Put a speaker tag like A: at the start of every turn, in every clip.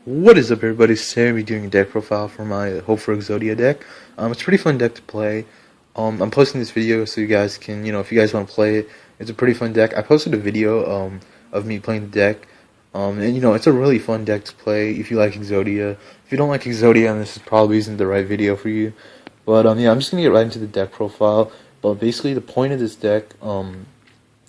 A: What is up, everybody? Today I'm doing a deck profile for my Hope for Exodia deck. It's a pretty fun deck to play. I'm posting this video so you guys can, if you guys want to play it, it's a pretty fun deck. I posted a video of me playing the deck, and it's a really fun deck to play if you like Exodia. If you don't like Exodia, then this probably isn't the right video for you. But yeah, I'm just gonna get right into the deck profile. But basically, the point of this deck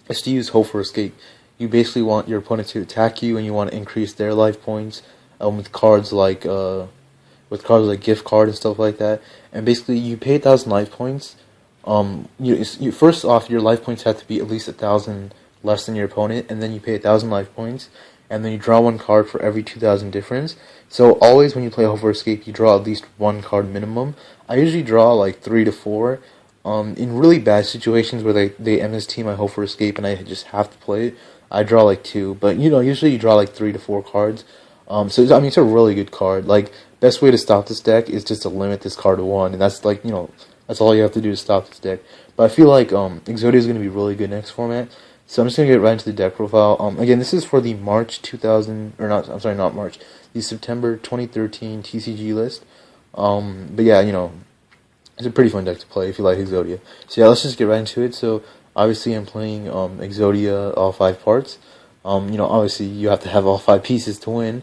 A: is to use Hope for Escape. You basically want your opponent to attack you, and you want to increase their life points with cards like gift card and stuff like that. And basically, you pay 1,000 life points. First off, your life points have to be at least 1,000 less than your opponent, and then you pay 1,000 life points, and then you draw one card for every 2,000 difference. So always when you play Hope for Escape, you draw at least one card minimum. I usually draw like 3 to 4. In really bad situations where they MS my Hope for Escape and I just have to play it, I draw like 2. But usually you draw like 3 to 4 cards. So I mean, it's a really good card. Like, best way to stop this deck is just to limit this card to 1, and that's like that's all you have to do to stop this deck. But I feel like Exodia is going to be really good next format. So I'm just going to get right into the deck profile. Again, this is for the March 2000 or not. I'm sorry, not March. The September 2013 TCG list. But yeah, it's a pretty fun deck to play if you like Exodia. So yeah, let's just get right into it. So obviously I'm playing Exodia all 5 parts. Obviously you have to have all 5 pieces to win.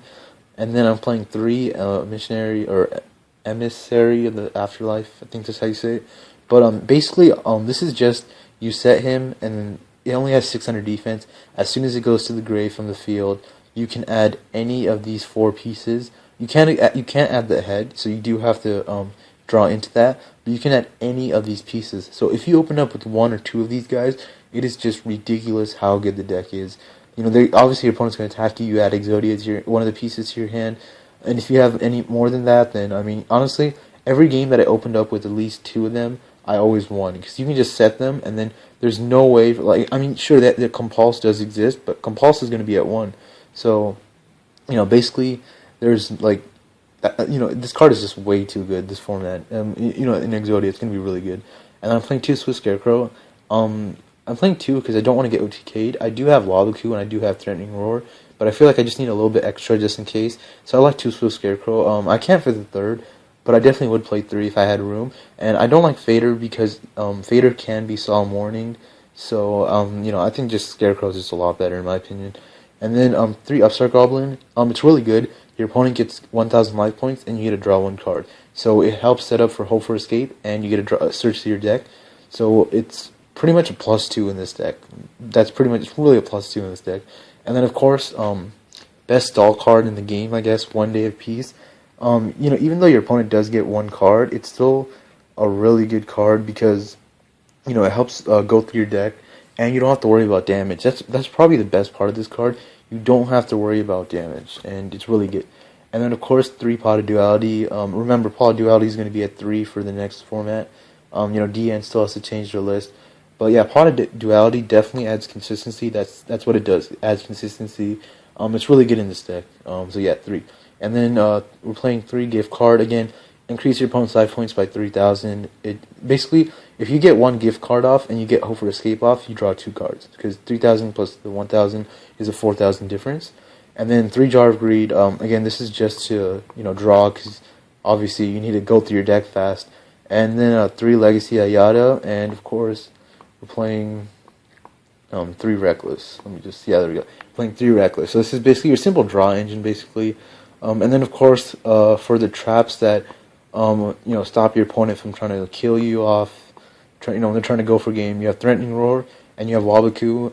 A: And then I'm playing 3 missionary or emissary of the afterlife. I think that's how you say it. But basically this is just you set him, and it only has 600 defense. As soon as it goes to the grave from the field, you can add any of these 4 pieces. You can't add the head, so you do have to draw into that. But you can add any of these pieces. So if you open up with 1 or 2 of these guys, it is just ridiculous how good the deck is. Obviously your opponent's going to attack you. You add Exodia to one of the pieces to your hand, and if you have any more than that, then I mean, honestly, every game that I opened up with at least 2 of them, I always won, because you can just set them, and then there's no way. I mean, sure that the compulse does exist, but compulse is going to be at 1. So, basically, there's like, this card is just way too good. This format, in Exodia, it's going to be really good. And I'm playing 2 Swiss Scarecrow. I'm playing 2 because I don't want to get OTK'd. I do have Waluku and I do have Threatening Roar, but I feel like I just need a little bit extra just in case. So I like 2 Swift Scarecrow. I can't for the 3rd, but I definitely would play 3 if I had room. And I don't like Fader because Fader can be Solemn Warning. So, I think just Scarecrow is just a lot better in my opinion. And then 3 Upstart Goblin. It's really good. Your opponent gets 1,000 life points and you get to draw 1 card. So it helps set up for Hope for Escape, and you get to search through your deck. So it's pretty much a +2 in this deck. That's pretty much, it's really a +2 in this deck. And then of course, best stall card in the game, I guess, One Day of Peace. Even though your opponent does get 1 card, it's still a really good card because, it helps go through your deck, and you don't have to worry about damage. That's probably the best part of this card. You don't have to worry about damage, and it's really good. And then of course, 3 Pot of Duality. Remember, Pot of Duality is going to be at 3 for the next format. DN still has to change their list. But yeah, Pot of Duality definitely adds consistency. That's what it does. It adds consistency. It's really good in this deck. So yeah, 3. And then we're playing 3 gift card again. Increase your opponent's life points by 3,000. It basically, if you get 1 gift card off and you get Hope for Escape off, you draw 2 cards, because 3,000 plus the 1,000 is a 4,000 difference. And then 3 Jar of Greed. Again, this is just to draw, because obviously you need to go through your deck fast. And then 3 Legacy Ayada, and of course we're playing 3 Reckless. Let me just, yeah, there we go. Playing 3 Reckless. So this is basically your simple draw engine, basically. And then of course, for the traps that stop your opponent from trying to kill you off, when they're trying to go for game, you have Threatening Roar and you have Waluku.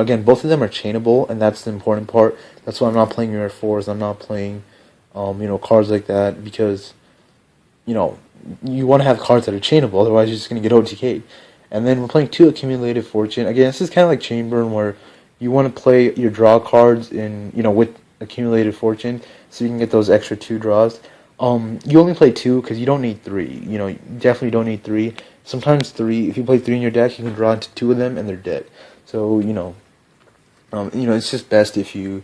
A: Again, both of them are chainable, and that's the important part. That's why I'm not playing your F4s. I'm not playing, cards like that, because, you want to have cards that are chainable, otherwise you're just going to get OTK'd. And then we're playing 2 Accumulated Fortune. Again, this is kind of like Chainburn, where you want to play your draw cards in, with Accumulated Fortune, so you can get those extra 2 draws. You only play 2 because you don't need 3. You definitely don't need 3. Sometimes 3, if you play 3 in your deck, you can draw into 2 of them and they're dead. So, it's just best if you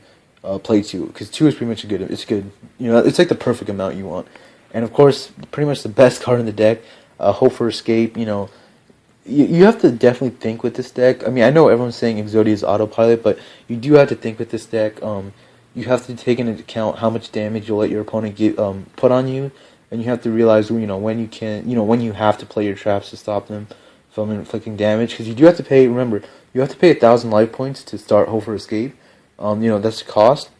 A: play 2, because 2 is pretty much good. It's good. It's like the perfect amount you want. And of course, pretty much the best card in the deck, Hope for Escape. You have to definitely think with this deck. I mean, I know everyone's saying Exodia is autopilot, but you do have to think with this deck. you have to take into account how much damage you'll let your opponent put on you, and you have to realize when you can when you have to play your traps to stop them from inflicting damage, because you do have to pay. Remember, you have to pay 1,000 life points to start Hope for Escape. That's the cost.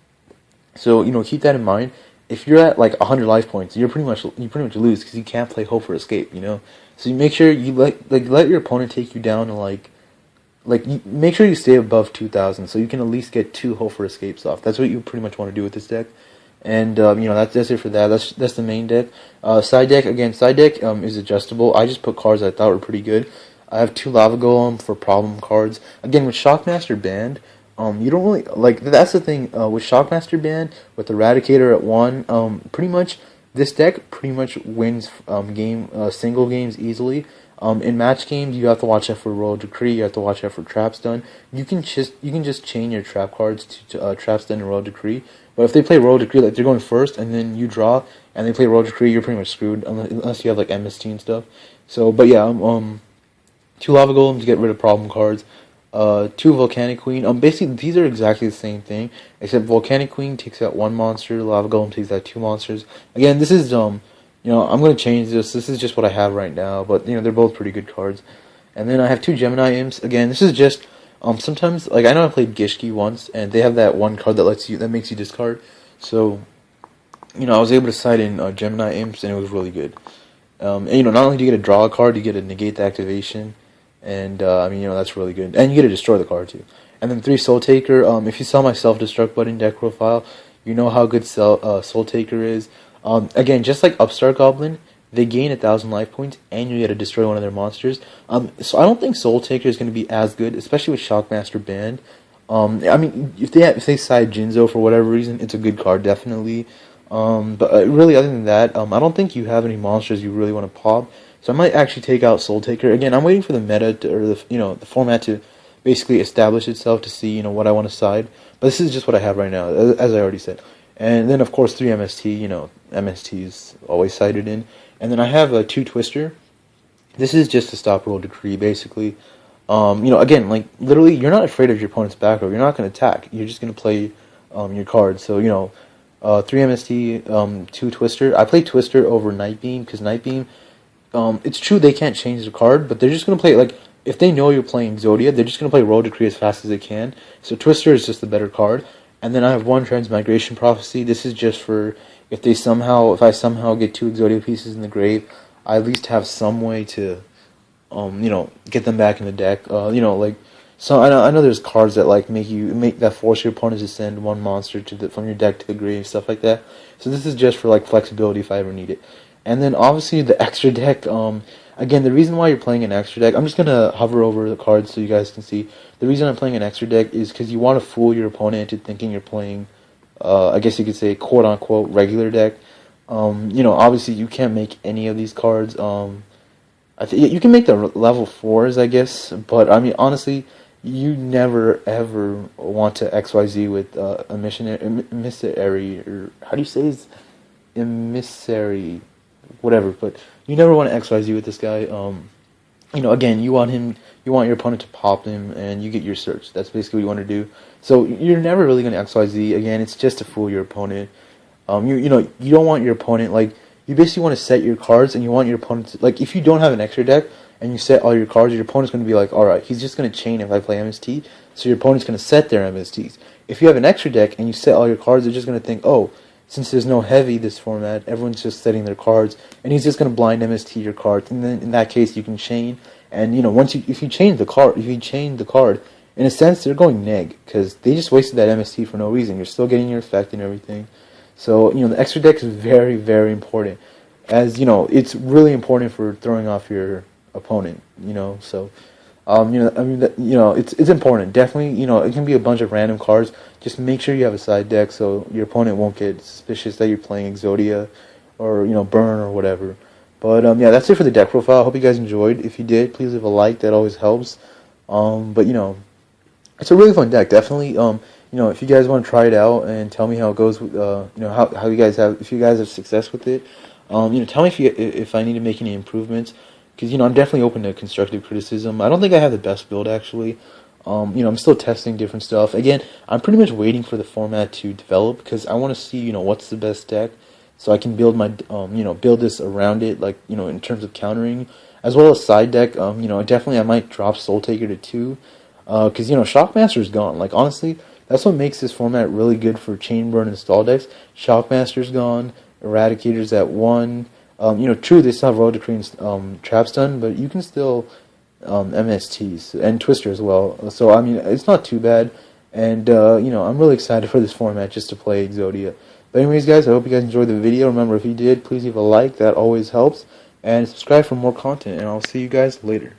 A: So keep that in mind. If you're at like 100 life points, you pretty much lose because you can't play Hope for Escape. So you make sure you let your opponent take you down to make sure you stay above 2,000 so you can at least get 2 Hope for Escapes off. That's what you pretty much want to do with this deck. And that's it for that. That's the main deck. Side deck is adjustable. I just put cards I thought were pretty good. I have 2 Lava Golem for problem cards. Again, with Shockmaster banned, you don't really that's the thing with Shockmaster banned with Eradicator at 1. Pretty much this deck pretty much wins single games easily. In match games, you have to watch out for Royal Decree. You have to watch out for Trap Stun. You can just chain your trap cards to Trap Stun and Royal Decree. But if they play Royal Decree, like they're going first, and then you draw, and they play Royal Decree, you're pretty much screwed unless you have like MST and stuff. So, but yeah, 2 Lava Golem to get rid of problem cards. 2 Volcanic Queen. Basically these are exactly the same thing, except Volcanic Queen takes out 1 monster, Lava Golem takes out 2 monsters. Again, this is I'm gonna change this. This is just what I have right now, but they're both pretty good cards. And then I have 2 Gemini Imps. Again, this is just sometimes I know I played Gishki once, and they have that one card that makes you discard. So I was able to side in Gemini Imps, and it was really good. And, not only do you get to draw a card, you get to negate the activation, and that's really good. And you get to destroy the card too. And then 3 Soul Taker. If you saw my self-destruct button deck profile, you know how good Soul Taker is. Again, just like Upstart Goblin, they gain 1,000 life points, and you get to destroy one of their monsters. So I don't think Soul Taker is going to be as good, especially with Shockmaster banned. If they side Jinzo for whatever reason, it's a good card, definitely. But really, other than that, I don't think you have any monsters you really want to pop. So I might actually take out Soul Taker. Again, I'm waiting for the meta the format to basically establish itself to see what I want to side. But this is just what I have right now, as I already said. And then of course 3 MST. MST is always sided in. And then I have a 2 Twister. This is just to stop Royal Decree, basically. Again, literally, you're not afraid of your opponent's back row. You're not going to attack. You're just going to play your cards. So 3 MST, 2 Twister. I play Twister over Night Beam because Night Beam. It's true they can't change the card, but they're just going to play, if they know you're playing Exodia, they're just going to play Royal Decree as fast as they can. So Twister is just the better card. And then I have 1 Transmigration Prophecy. This is just for if I somehow get 2 Exodia pieces in the grave, I at least have some way to, get them back in the deck. So I know there's cards that that force your opponent to send 1 monster from your deck to the grave, stuff like that. So this is just for flexibility if I ever need it. And then obviously the extra deck. Again, the reason why you're playing an extra deck, I'm just going to hover over the cards so you guys can see. The reason I'm playing an extra deck is because you want to fool your opponent into thinking you're playing, I guess you could say, quote-unquote, regular deck. Obviously you can't make any of these cards. You can make the level 4s, I guess, but, honestly, you never, ever want to XYZ with emissary, or how do you say his emissary? Whatever, but you never want to XYZ with this guy. Again, you want your opponent to pop him, and you get your search. That's basically what you want to do. So you're never really going to XYZ. Again, it's just to fool your opponent. You don't want your opponent, you basically want to set your cards, and you want your opponent to, if you don't have an extra deck, and you set all your cards, your opponent's going to be alright, he's just going to chain if I play MST, so your opponent's going to set their MSTs. If you have an extra deck, and you set all your cards, they're just going to think, oh, since there's no heavy this format, everyone's just setting their cards, and he's just going to blind MST your cards, and then in that case you can chain, and if you chain the card, in a sense they're going neg, because they just wasted that MST for no reason. You're still getting your effect and everything. So the extra deck is very, very important, as it's really important for throwing off your opponent. So it's important. Definitely, it can be a bunch of random cards. Just make sure you have a side deck so your opponent won't get suspicious that you're playing Exodia or, Burn or whatever. But, that's it for the deck profile. I hope you guys enjoyed. If you did, please leave a like. That always helps. But, it's a really fun deck. Definitely, if you guys want to try it out and tell me how it goes, how you guys have, if you guys have success with it, tell me if I need to make any improvements. Because, I'm definitely open to constructive criticism. I don't think I have the best build, actually. I'm still testing different stuff. Again, I'm pretty much waiting for the format to develop because I want to see, what's the best deck, so I can build my, build this around it, like, in terms of countering, as well as side deck. Definitely I might drop Soul Taker to 2, because Shockmaster's gone. Like honestly, that's what makes this format really good for chain burn and stall decks. Shockmaster's gone, Eradicator's at 1. True, they still have Road Decree and Trap Stun, but you can still MSTs and Twister as well. So I mean, it's not too bad, and I'm really excited for this format just to play Exodia. But anyways, guys, I hope you guys enjoyed the video. Remember, if you did, please leave a like. That always helps, and subscribe for more content. And I'll see you guys later.